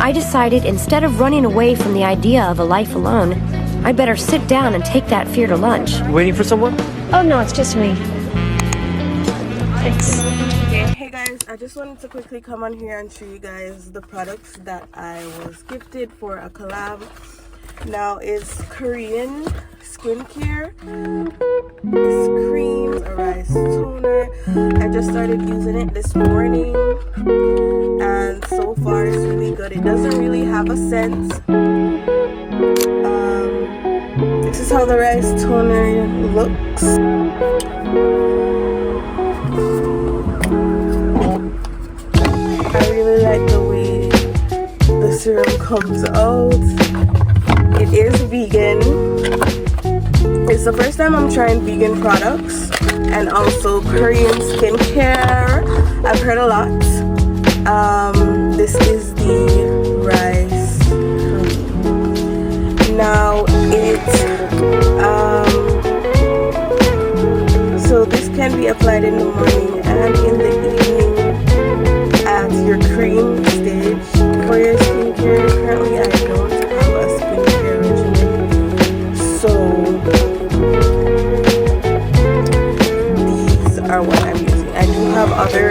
I decided instead of running away from the idea of a life alone, I'd better sit down and take that fear to lunch. You waiting for someone? Oh no, it's just me. Thanks. Okay, hey guys, I just wanted to quickly come on here and show you guys the products that I was gifted for a collab. Now it's Korean skincare. It's cream, a rice toner. I just started using it this morning and so far it's really good. It doesn't really have a scent. This is how the rice toner looks. I really like the way the serum comes out. It is vegan. It's the first time I'm trying vegan products and also Korean skincare. I've heard a lot. This is the rice. Now so this can be applied in the morning and in the evening at your cream stage. For your skincare, currently I don't have a skincare regimen, so these are what I'm using. I do have other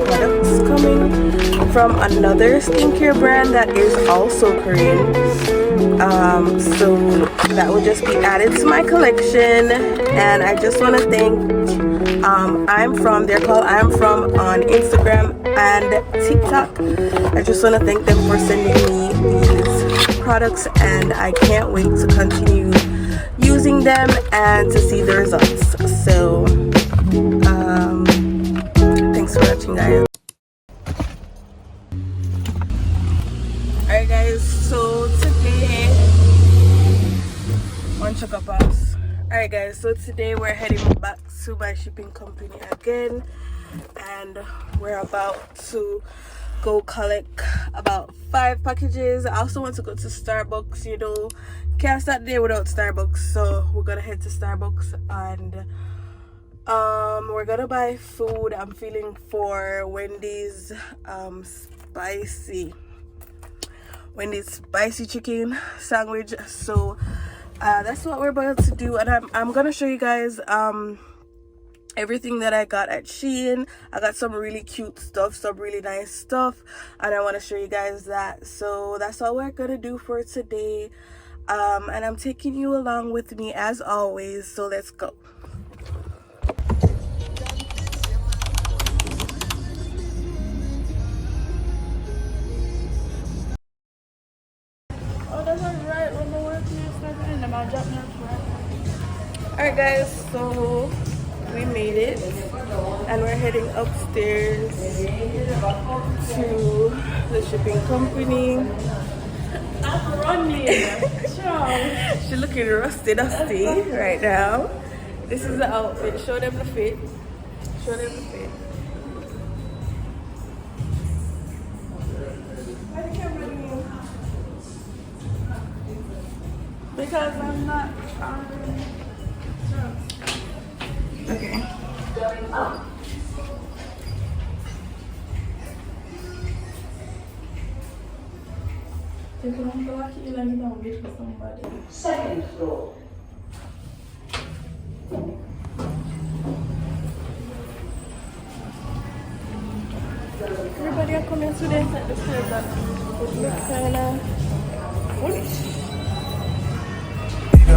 products coming from another skincare brand that is also Korean. So that will just be added to my collection, and I just want to thank they're called I'm From on Instagram and TikTok. I just want to thank them for sending me these products, and I can't wait to continue using them and to see the results. So thanks for watching, guys. Alright guys, so today Alright guys, so today we're heading back to my shipping company again, and we're about to go collect about 5 packages. I also want to go to Starbucks, you know, can't start the day without Starbucks, so we're gonna head to Starbucks and we're gonna buy food. I'm feeling for Wendy's spicy chicken sandwich, so that's what we're about to do, and I'm gonna show you guys everything that I got at Shein. I got some really cute stuff, some really nice stuff, and I want to show you guys that. So that's all we're gonna do for today, and I'm taking you along with me as always, so let's go. Alright guys, so we made it and we're heading upstairs to the shipping company. I'm running. She's looking rusty right now. This is the outfit. Show them the fit. Show them the fit. Because I'm not okay. Second floor. Everybody are coming today at the fair, but it looks kind of foolish.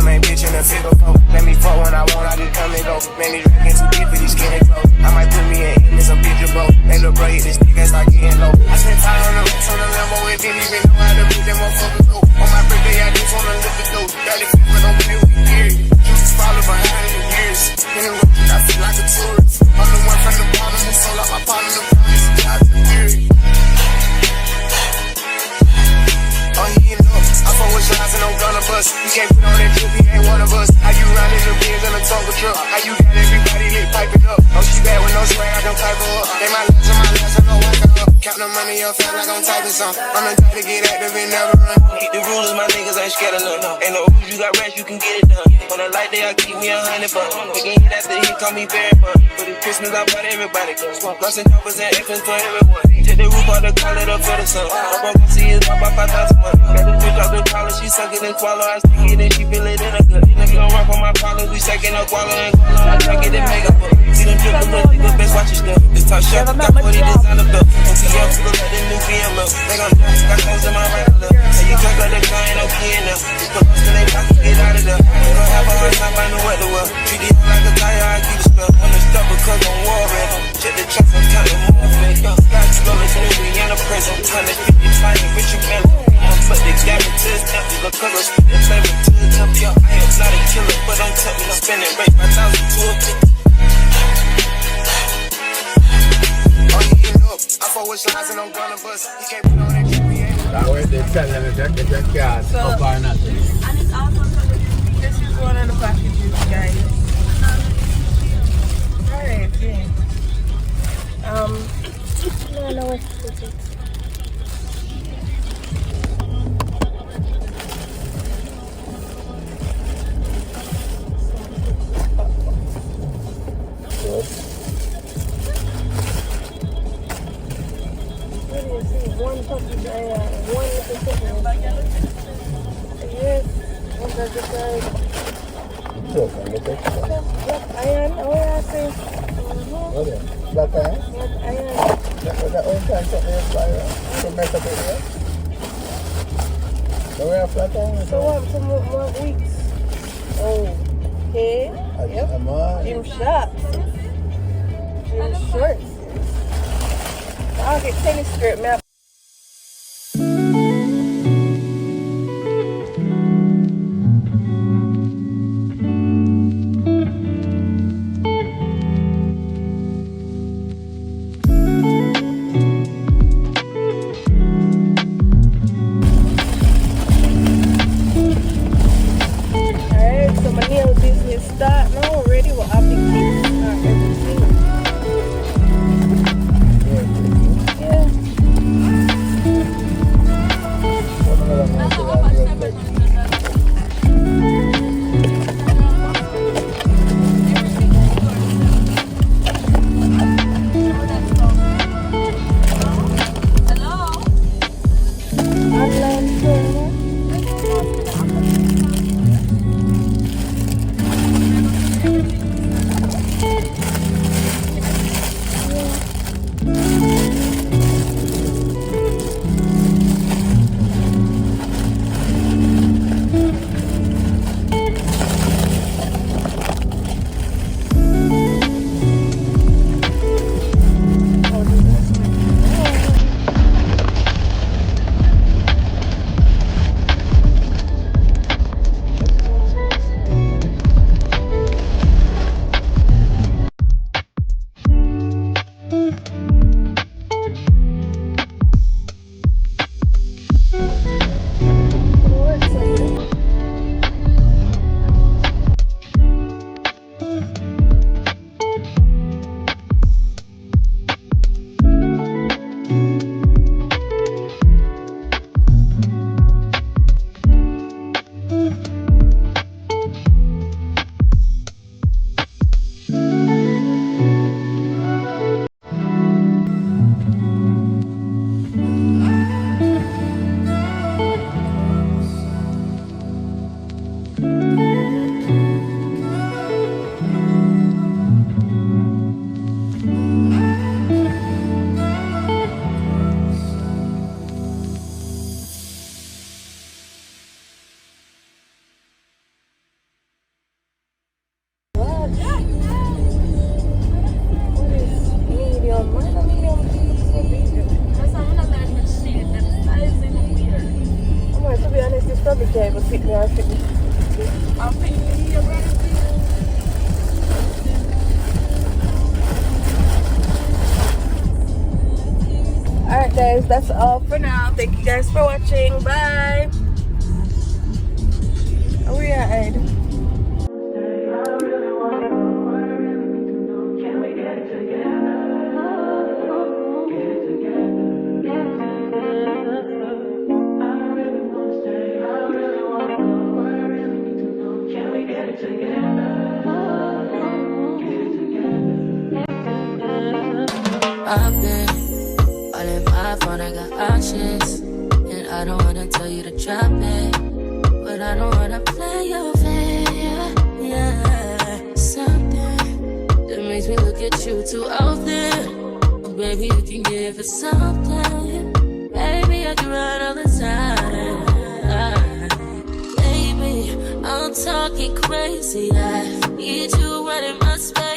Main bitch in a figure four. Let me fuck when I want, I just come and go. Man, these drinking too deep for these skinny clothes. I might put me in some picture boat. Ain't no break, this nigga ass like getting low. I spent time on the rest on the Lambo, it didn't even know how to beat them motherfuckers go. On my birthday, I just wanna lift the dough. Barely flipping on me with years. Juices follow behind in the years. In the road, I feel like a tourist. I'm the one from the bottom who sold out my partner, the promise to God to the theory. Oh, he ain't up. I fuck with shots and I'm gonna bust. You can't put on that trip, he ain't one of us. How you riding the Benz in a Tonka truck? How you got everybody lit piping up? Oh, she bad with no swag, I can type her up. They my last and my last, I know I can the money, I'm feel like I'm typing some. I'm the type to get active and never run. Keep the rulers, my niggas ain't scared of none. Ain't no rules, you got rest, you can get it done. On a light day, I keep me 100 bucks. Again, after he call me very fun. For the Christmas, I bought everybody guns. Lost and choppers and F's for everyone. Take the roof out the collar up for the sun. I'm gonna see it drop by 5,000 months. Got the bitch out the collar, she suck it and swallow. I stick it and she feel it in her gut. Nigga don't run for my collars, we second up wallow and collar. I track it and make up. See them drip, but nigga best watch your stuff. This top shop, got 40 designer belt. OTF, look like the new BML. They gon' got clothes in my right left. Hey, you talk like the guy ain't no key in there. Just put us in they pocket, get out of there. They gon' have a hard time finding what to wear. Treat it like a tire, I keep the spell. On the stuff because I'm war ready. Check the tracks, I'm counting more fake. Sky scrollers, movie in the prison. 150 fighting with you, man. But they got me to the temp. Look, color, spit it, flavor to the temp. Yo, I am not a killer, but I'm tempted. I'm spending rate 5,000 to a 50. I fought with slides and I'm gonna bust. You can't put on that GPS. That way they tell them if your car's up or not. And it's also this is one of the packages, guys. Alright, yeah. No, it's one puppy, one little chicken. Yes, one does the side. Black iron, oh yeah, I say. Oh yeah, black iron? Black iron. That old time something else by to mess up it, yeah? So we have flat iron? So what, some more weeks? Oh, okay. Yep. Gym shots. Gym shorts. I'll get tennis skirt, man. Alright guys, that's all for now. Thank you guys for watching. Bye. Oh, we are Ed. Can we get together? I got options, and I don't wanna tell you to drop it, but I don't wanna play your fair. Yeah, something that makes me look at you too often. Oh, baby, you can give it something. Baby, I do right all the time. Baby, I'm talking crazy. I need you right in my space.